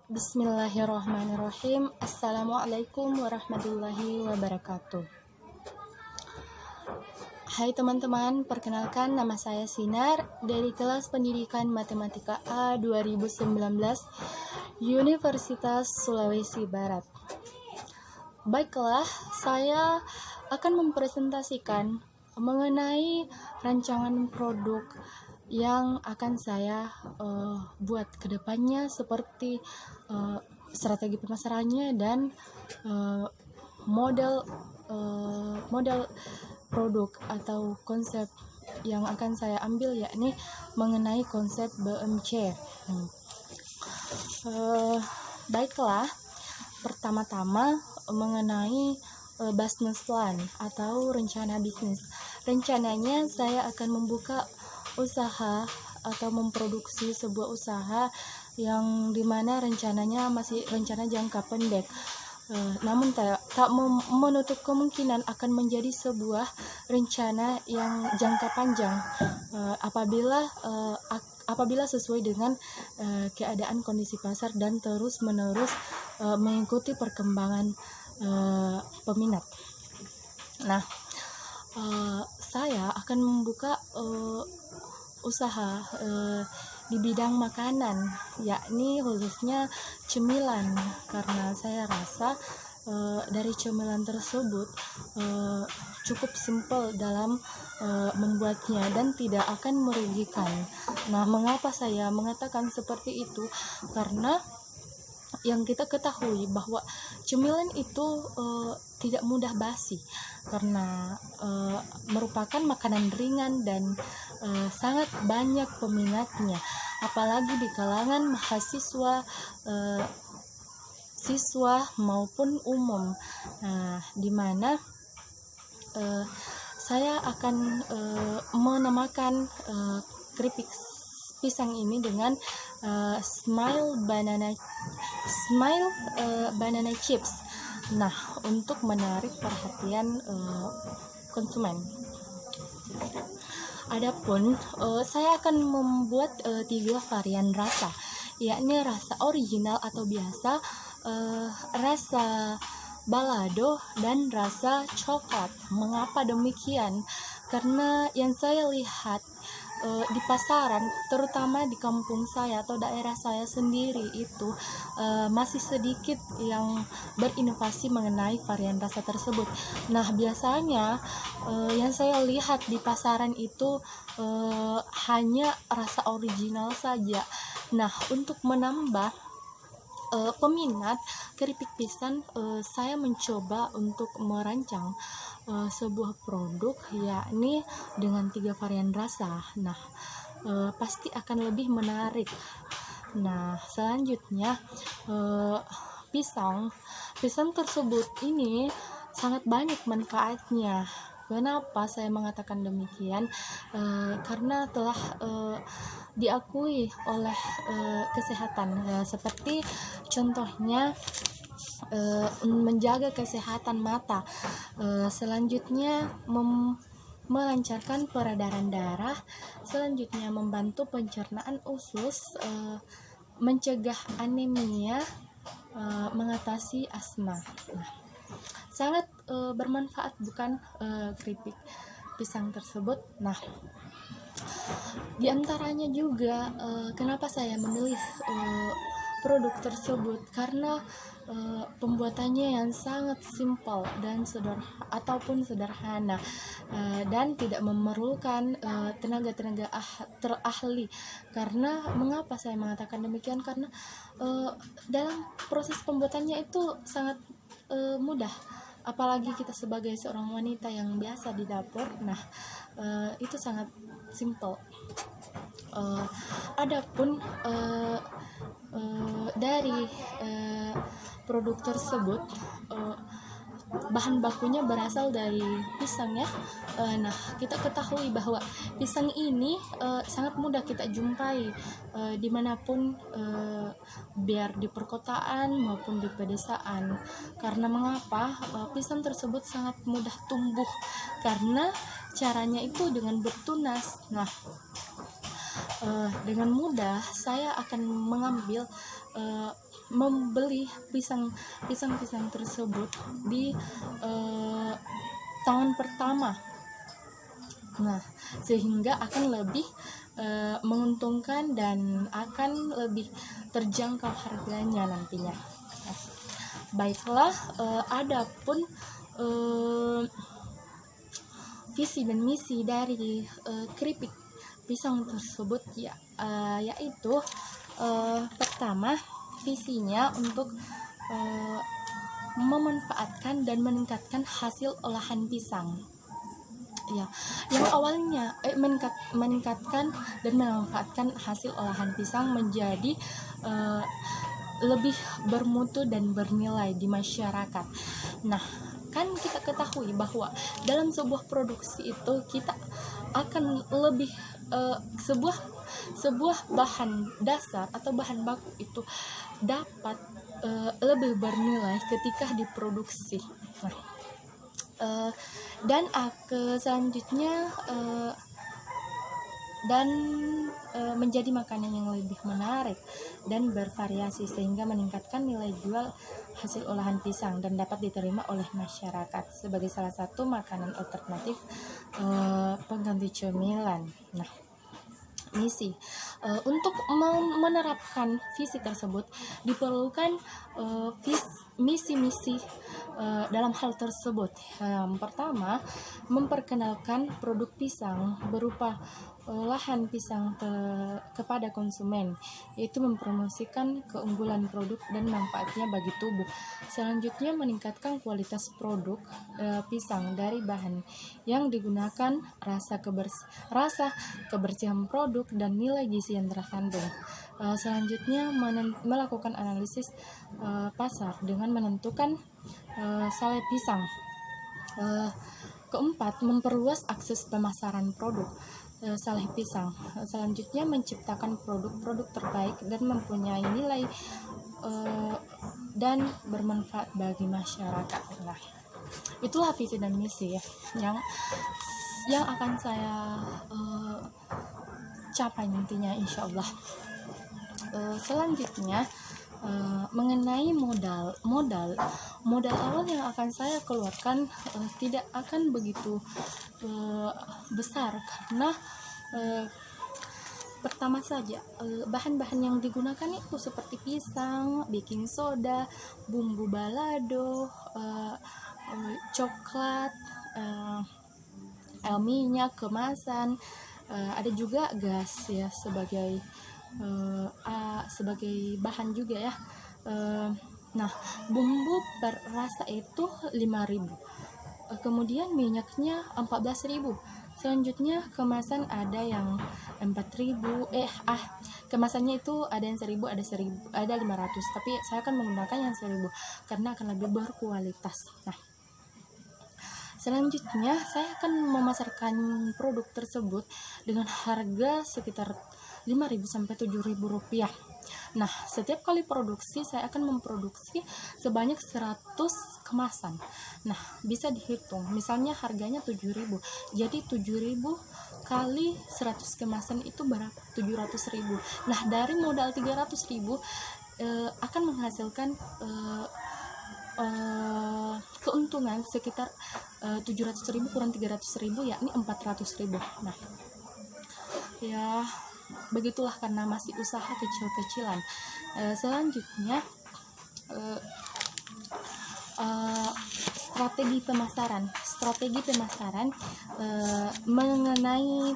Bismillahirrahmanirrahim. Assalamualaikum warahmatullahi wabarakatuh. Hai teman-teman, perkenalkan nama saya Sinar dari kelas pendidikan Matematika A 2019 Universitas Sulawesi Barat. Baiklah, saya akan mempresentasikan mengenai rancangan produk yang akan saya buat ke depannya, seperti strategi pemasarannya dan model produk atau konsep yang akan saya ambil, yakni mengenai konsep BMC. Baiklah, pertama-tama mengenai business plan atau rencana bisnis. Rencananya saya akan membuka usaha atau memproduksi sebuah usaha yang dimana rencananya masih rencana jangka pendek, namun tak menutup kemungkinan akan menjadi sebuah rencana yang jangka panjang apabila sesuai dengan keadaan kondisi pasar dan terus menerus mengikuti perkembangan peminat. Nah, saya akan membuka usaha di bidang makanan, yakni khususnya cemilan, karena saya rasa dari cemilan tersebut cukup simpel dalam membuatnya dan tidak akan merugikan. Nah, mengapa saya mengatakan seperti itu? Karena yang kita ketahui bahwa cemilan itu tidak mudah basi, karena merupakan makanan ringan dan sangat banyak peminatnya, apalagi di kalangan mahasiswa, siswa maupun umum. Di mana saya akan menamakan keripik pisang ini dengan smile banana chips. Nah, untuk menarik perhatian konsumen. Adapun saya akan membuat 3 varian rasa, yakni rasa original atau biasa, rasa balado, dan rasa coklat. Mengapa demikian? Karena yang saya lihat di pasaran, terutama di kampung saya atau daerah saya sendiri itu masih sedikit yang berinovasi mengenai varian rasa tersebut. Nah, biasanya yang saya lihat di pasaran itu hanya rasa original saja. Nah, untuk menambah peminat keripik pisang, saya mencoba untuk merancang sebuah produk, yakni dengan 3 varian rasa. Nah, pasti akan lebih menarik. Nah, selanjutnya pisang tersebut ini sangat banyak manfaatnya. Kenapa saya mengatakan demikian? Karena telah diakui oleh kesehatan, seperti contohnya menjaga kesehatan mata, selanjutnya melancarkan peredaran darah, selanjutnya membantu pencernaan usus, mencegah anemia, mengatasi asma. Nah, sangat bermanfaat, bukan keripik pisang tersebut. Nah, diantaranya juga kenapa saya memilih produk tersebut, karena pembuatannya yang sangat simpel dan sederhana, dan tidak memerlukan tenaga terahli. Karena mengapa saya mengatakan demikian? Karena dalam proses pembuatannya itu sangat mudah, apalagi kita sebagai seorang wanita yang biasa di dapur. Nah, itu sangat simple. Adapun dari produk tersebut, bahan bakunya berasal dari pisang, ya. Nah, kita ketahui bahwa pisang ini sangat mudah kita jumpai dimanapun, biar di perkotaan maupun di pedesaan. Karena mengapa? Pisang tersebut sangat mudah tumbuh, karena caranya itu dengan bertunas. Nah, dengan mudah saya akan mengambil membeli pisang tersebut di tahun pertama. Nah, sehingga akan lebih menguntungkan dan akan lebih terjangkau harganya nantinya. Nah, baiklah, adapun visi dan misi dari keripik pisang tersebut yaitu pertama, visinya untuk memanfaatkan dan meningkatkan hasil olahan pisang. Ya, yang awalnya meningkatkan dan memanfaatkan hasil olahan pisang menjadi lebih bermutu dan bernilai di masyarakat. Nah, kan kita ketahui bahwa dalam sebuah produksi itu kita akan lebih sebuah bahan dasar atau bahan baku itu dapat lebih bernilai ketika diproduksi. Nah, dan selanjutnya menjadi makanan yang lebih menarik dan bervariasi sehingga meningkatkan nilai jual hasil olahan pisang dan dapat diterima oleh masyarakat sebagai salah satu makanan alternatif pengganti cemilan. Nah, misi untuk menerapkan visi tersebut diperlukan misi-misi dalam hal tersebut. Yang pertama, memperkenalkan produk pisang berupa olahan pisang kepada konsumen, yaitu mempromosikan keunggulan produk dan manfaatnya bagi tubuh. Selanjutnya, meningkatkan kualitas produk pisang dari bahan yang digunakan, rasa kebersihan produk dan nilai gizi yang terkandung. Selanjutnya, melakukan analisis pasar dengan menentukan selai pisang. Keempat, memperluas akses pemasaran produk selai pisang. Selanjutnya, menciptakan produk-produk terbaik dan mempunyai nilai dan bermanfaat bagi masyarakat. Nah, itulah visi dan misi ya yang akan saya capai nantinya, insya Allah. Selanjutnya, mengenai modal awal yang akan saya keluarkan tidak akan begitu besar karena pertama saja bahan-bahan yang digunakan itu seperti pisang, baking soda, bumbu balado, coklat, minyak kemasan, ada juga gas ya sebagai bahan juga ya. Nah, bumbu perasa itu 5.000, kemudian minyaknya 14.000. Selanjutnya kemasan ada yang 4.000, kemasannya itu ada yang 1.000, ada 500, tapi saya akan menggunakan yang 1.000 karena akan lebih berkualitas. Nah, selanjutnya saya akan memasarkan produk tersebut dengan harga sekitar 5.000 sampai 7.000 rupiah. Nah, setiap kali produksi saya akan memproduksi sebanyak 100 kemasan. Nah, bisa dihitung, misalnya harganya 7.000, jadi 7.000 kali 100 kemasan itu berapa? 700.000. Nah, dari modal 300.000 akan menghasilkan keuntungan sekitar 700.000 kurang 300.000 yakni 400.000. Nah, ya begitulah karena masih usaha kecil-kecilan. Selanjutnya strategi pemasaran mengenai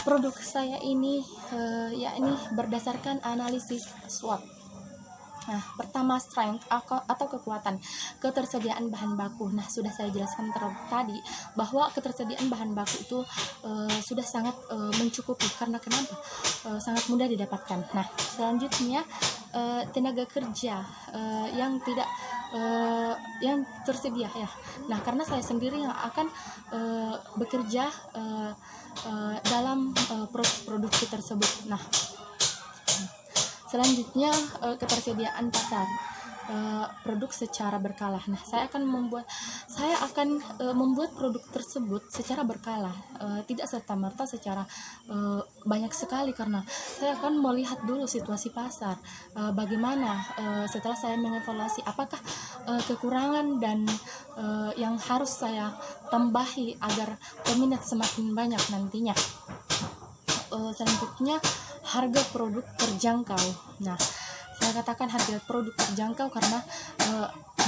produk saya ini yakni berdasarkan analisis SWOT. Nah, pertama, strength atau kekuatan, ketersediaan bahan baku. Nah, sudah saya jelaskan tadi bahwa ketersediaan bahan baku itu sudah sangat mencukupi. Karena kenapa? Sangat mudah didapatkan. Nah, selanjutnya tenaga kerja yang tersedia ya. Nah, karena saya sendiri yang akan bekerja dalam proses produksi tersebut. Nah, selanjutnya ketersediaan pasar. produk secara berkala. Nah, saya akan membuat produk tersebut secara berkala, tidak serta-merta secara banyak sekali, karena saya akan melihat dulu situasi pasar, bagaimana setelah saya mengevaluasi apakah kekurangan dan yang harus saya tambahi agar peminat semakin banyak nantinya. Selanjutnya, harga produk terjangkau. Nah, saya katakan harga produk terjangkau karena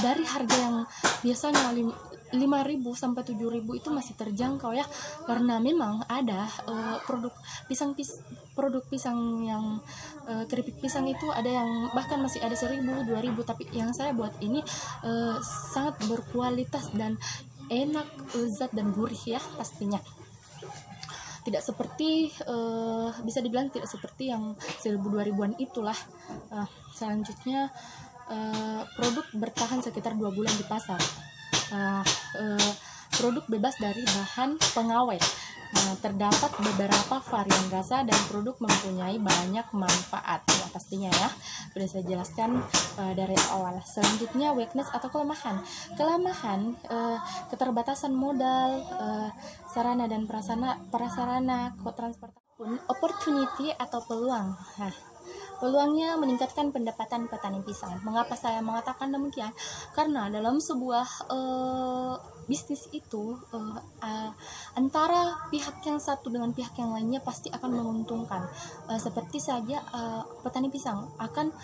dari harga yang biasanya 5.000 sampai 7.000 itu masih terjangkau ya, karena memang ada produk pisang yang keripik pisang itu ada yang bahkan masih ada 1.000, 2.000, tapi yang saya buat ini sangat berkualitas dan enak, lezat dan gurih ya pastinya. Tidak seperti bisa dibilang tidak seperti yang 1.000-2.000-an itulah. Selanjutnya, produk bertahan sekitar 2 bulan di pasar. Produk bebas dari bahan pengawet. Terdapat beberapa varian rasa dan produk mempunyai banyak manfaat. Ya, pastinya ya, sudah saya jelaskan dari awal. Selanjutnya, weakness atau kelemahan. Kelemahan, keterbatasan modal, sarana dan prasarana, transportasi, opportunity atau peluang. Nah, peluangnya meningkatkan pendapatan petani pisang. Mengapa saya mengatakan demikian? Karena dalam sebuah bisnis itu antara pihak yang satu dengan pihak yang lainnya pasti akan menguntungkan. Seperti saja petani pisang akan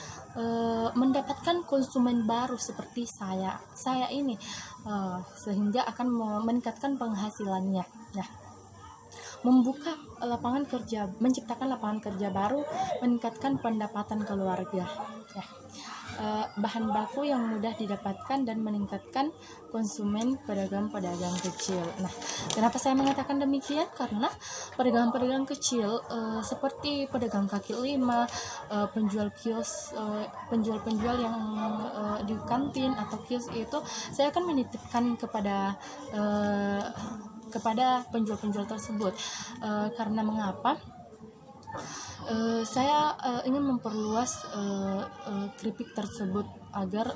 mendapatkan konsumen baru seperti saya ini, sehingga akan meningkatkan penghasilannya. Nah, membuka lapangan kerja, menciptakan lapangan kerja baru, meningkatkan pendapatan keluarga. Ya. Bahan baku yang mudah didapatkan dan meningkatkan konsumen pedagang-pedagang kecil. Nah, kenapa saya mengatakan demikian? Karena pedagang-pedagang kecil seperti pedagang kaki lima, penjual kios, penjual-penjual yang di kantin atau kios itu, saya akan menitipkan kepada penjual-penjual tersebut. Karena mengapa? Saya ingin memperluas keripik tersebut agar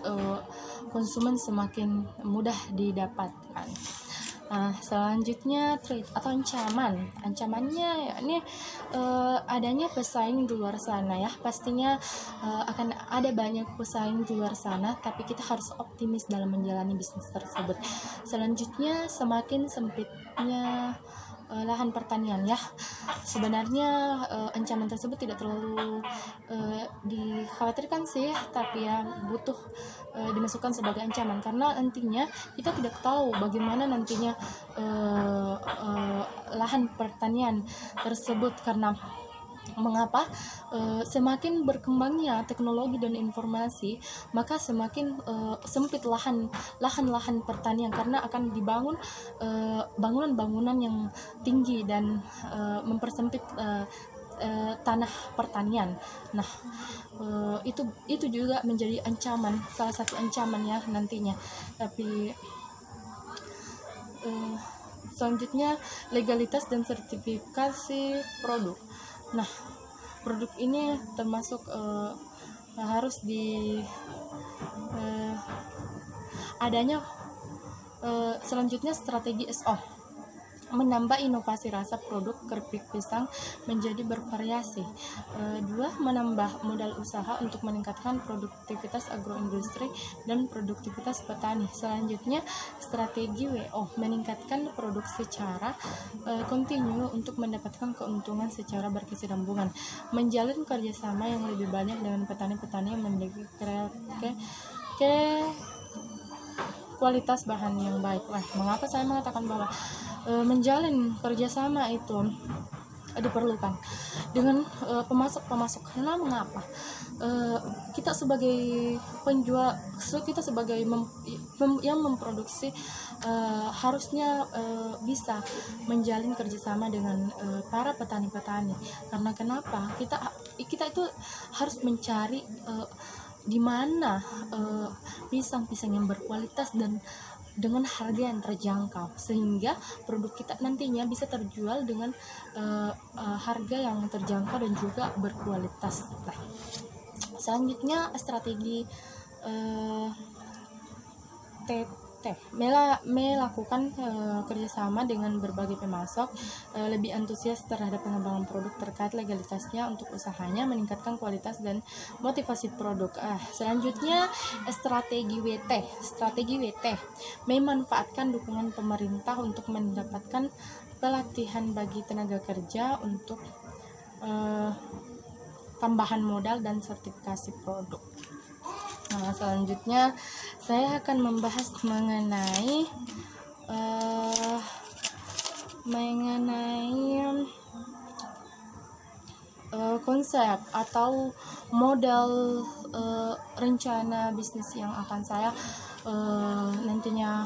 konsumen semakin mudah didapatkan. Selanjutnya, threat atau ancaman. Ancamannya yakni adanya pesaing di luar sana ya. Pastinya akan ada banyak pesaing di luar sana, tapi kita harus optimis dalam menjalani bisnis tersebut. Selanjutnya, semakin sempitnya lahan pertanian ya. Sebenarnya ancaman tersebut tidak terlalu dikhawatirkan sih, tapi ya butuh dimasukkan sebagai ancaman, karena nantinya kita tidak tahu bagaimana nantinya lahan pertanian tersebut. Karena mengapa? Semakin berkembangnya teknologi dan informasi, maka semakin sempit lahan-lahan pertanian, karena akan dibangun bangunan-bangunan yang tinggi dan mempersempit tanah pertanian. Nah, itu juga menjadi ancaman, salah satu ancaman ya nantinya. Tapi selanjutnya, legalitas dan sertifikasi produk. Nah, produk ini termasuk harus adanya selanjutnya strategi SO, menambah inovasi rasa produk keripik pisang menjadi bervariasi. 2. Menambah modal usaha untuk meningkatkan produktivitas agroindustri dan produktivitas petani. Selanjutnya, strategi WO, meningkatkan produksi secara kontinu untuk mendapatkan keuntungan secara berkesinambungan, menjalin kerjasama yang lebih banyak dengan petani-petani yang memiliki kualitas bahan yang baik. Mengapa saya mengatakan bahwa menjalin kerjasama itu diperlukan dengan pemasok? Karena mengapa? Kita sebagai penjual, kita sebagai yang memproduksi harusnya bisa menjalin kerjasama dengan para petani-petani. Karena kenapa? Kita itu harus mencari di mana pisang-pisang yang berkualitas dan dengan harga yang terjangkau, sehingga produk kita nantinya bisa terjual dengan harga yang terjangkau dan juga berkualitas. Selanjutnya, strategi melakukan kerjasama dengan berbagai pemasok, lebih antusias terhadap pengembangan produk terkait legalitasnya untuk usahanya, meningkatkan kualitas dan motivasi produk. Selanjutnya strategi WT memanfaatkan dukungan pemerintah untuk mendapatkan pelatihan bagi tenaga kerja untuk tambahan modal dan sertifikasi produk. Selanjutnya saya akan membahas mengenai konsep atau model rencana bisnis yang akan saya nantinya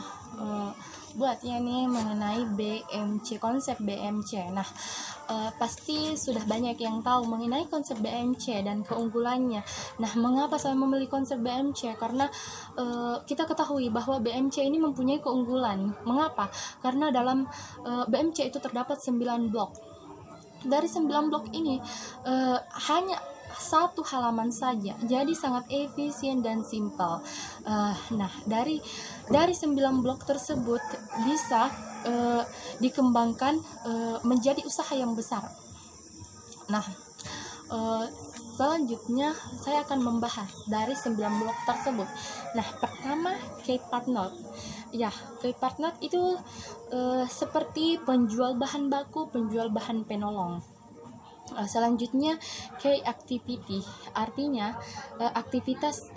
buat ya nih, mengenai BMC, konsep BMC. Nah, pasti sudah banyak yang tahu mengenai konsep BMC dan keunggulannya. Nah, mengapa saya memilih konsep BMC? Karena kita ketahui bahwa BMC ini mempunyai keunggulan. Mengapa? Karena dalam BMC itu terdapat 9 blok. Dari 9 blok ini hanya satu halaman saja, jadi sangat efisien dan simpel. Nah, dari 9 blok tersebut bisa dikembangkan menjadi usaha yang besar. Nah, selanjutnya saya akan membahas dari 9 blok tersebut. Nah, pertama key partner. Ya, key partner itu seperti penjual bahan baku, penjual bahan penolong. Selanjutnya key activity, artinya aktivitas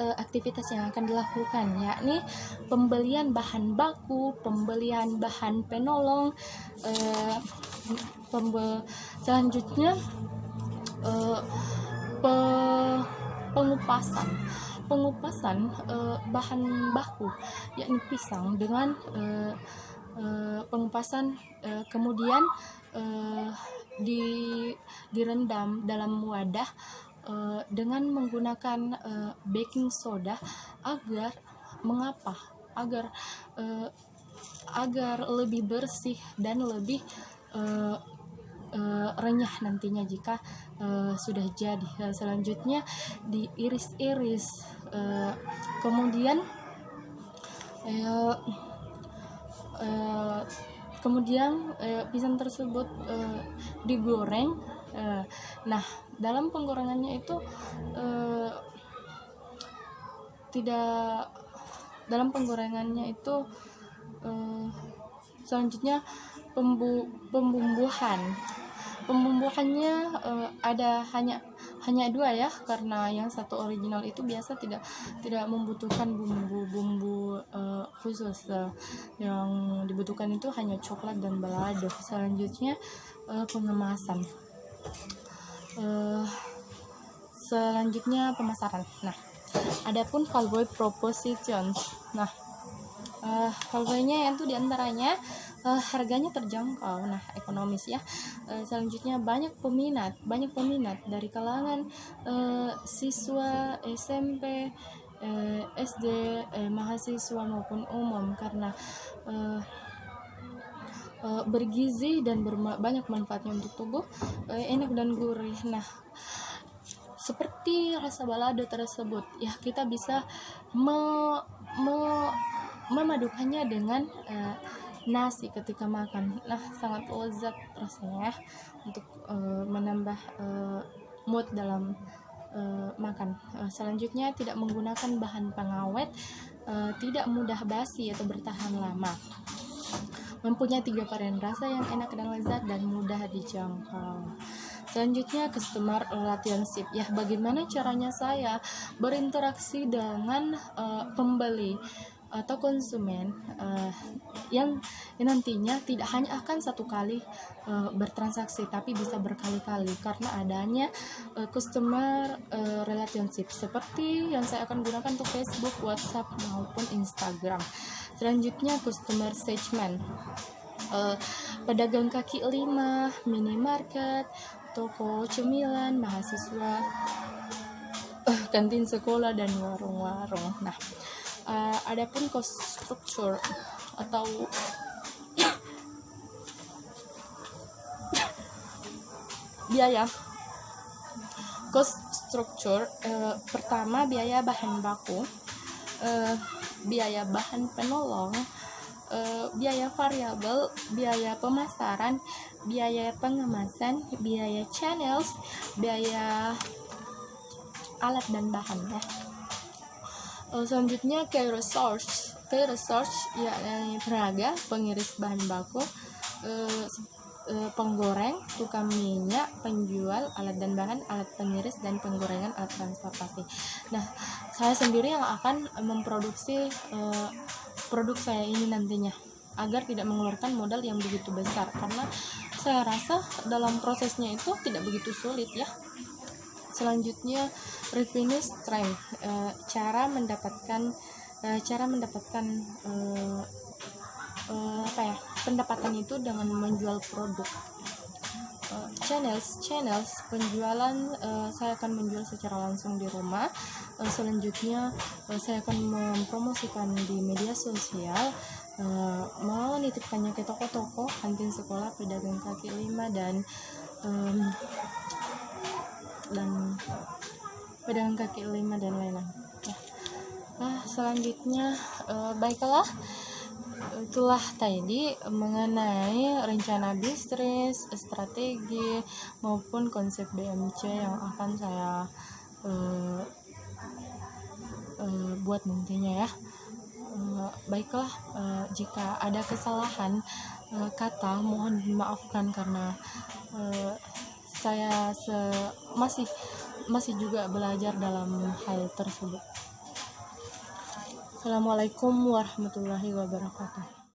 yang akan dilakukan, yakni pembelian bahan baku, pembelian bahan penolong. Selanjutnya pengupasan bahan baku, yakni pisang, dengan pengupasan kemudian direndam dalam wadah dengan menggunakan baking soda agar lebih bersih dan lebih renyah nantinya jika sudah jadi. Selanjutnya diiris-iris, kemudian pisang tersebut digoreng. Nah, dalam penggorengannya itu selanjutnya pembumbuhannya ada hanya 2 ya, karena yang satu original itu biasa tidak membutuhkan bumbu khusus. Yang dibutuhkan itu hanya coklat dan balado. Selanjutnya pengemasan. Selanjutnya pemasaran. Nah, adapun value propositions. Nah, value-nya itu diantaranya harganya terjangkau, nah ekonomis ya. Selanjutnya banyak peminat dari kalangan siswa SMP, SD, mahasiswa maupun umum, karena bergizi dan banyak manfaatnya untuk tubuh, enak dan gurih. Nah, seperti rasa balado tersebut ya, kita bisa memadukannya dengan nasi ketika makan. Nah, sangat lezat rasanya untuk menambah mood dalam makan. Selanjutnya tidak menggunakan bahan pengawet, tidak mudah basi atau bertahan lama, mempunyai 3 varian rasa yang enak dan lezat dan mudah dijangkau. Selanjutnya customer relationship ya, bagaimana caranya saya berinteraksi dengan pembeli atau konsumen yang nantinya tidak hanya akan satu kali bertransaksi, tapi bisa berkali-kali karena adanya customer relationship, seperti yang saya akan gunakan untuk Facebook, WhatsApp maupun Instagram. Selanjutnya customer segment, pedagang kaki lima, minimarket, toko cemilan, mahasiswa, kantin sekolah, dan warung-warung. Nah, adapun cost structure atau biaya cost structure, pertama biaya bahan baku, biaya bahan penolong, biaya variabel, biaya pemasaran, biaya pengemasan, biaya channels, biaya alat dan bahan ya. Selanjutnya key resource yakni tenaga, pengiris bahan baku, penggoreng, tukang minyak, penjual, alat dan bahan, alat pengiris dan penggorengan, alat transportasi. Nah, saya sendiri yang akan memproduksi produk saya ini nantinya agar tidak mengeluarkan modal yang begitu besar, karena saya rasa dalam prosesnya itu tidak begitu sulit ya. Selanjutnya revenue stream, cara mendapatkan pendapatan itu dengan menjual produk. Channels penjualan, saya akan menjual secara langsung di rumah. Selanjutnya saya akan mempromosikan di media sosial, menitipkannya ke toko-toko, kantin sekolah, pedagang kaki lima, dan pedagang kaki lima dan lain-lain. Selanjutnya baiklah, itulah tadi mengenai rencana bisnis, strategi maupun konsep BMC yang akan saya buat nantinya ya. Baiklah, jika ada kesalahan kata mohon dimaafkan, karena saya masih juga belajar dalam hal tersebut. Assalamualaikum warahmatullahi wabarakatuh.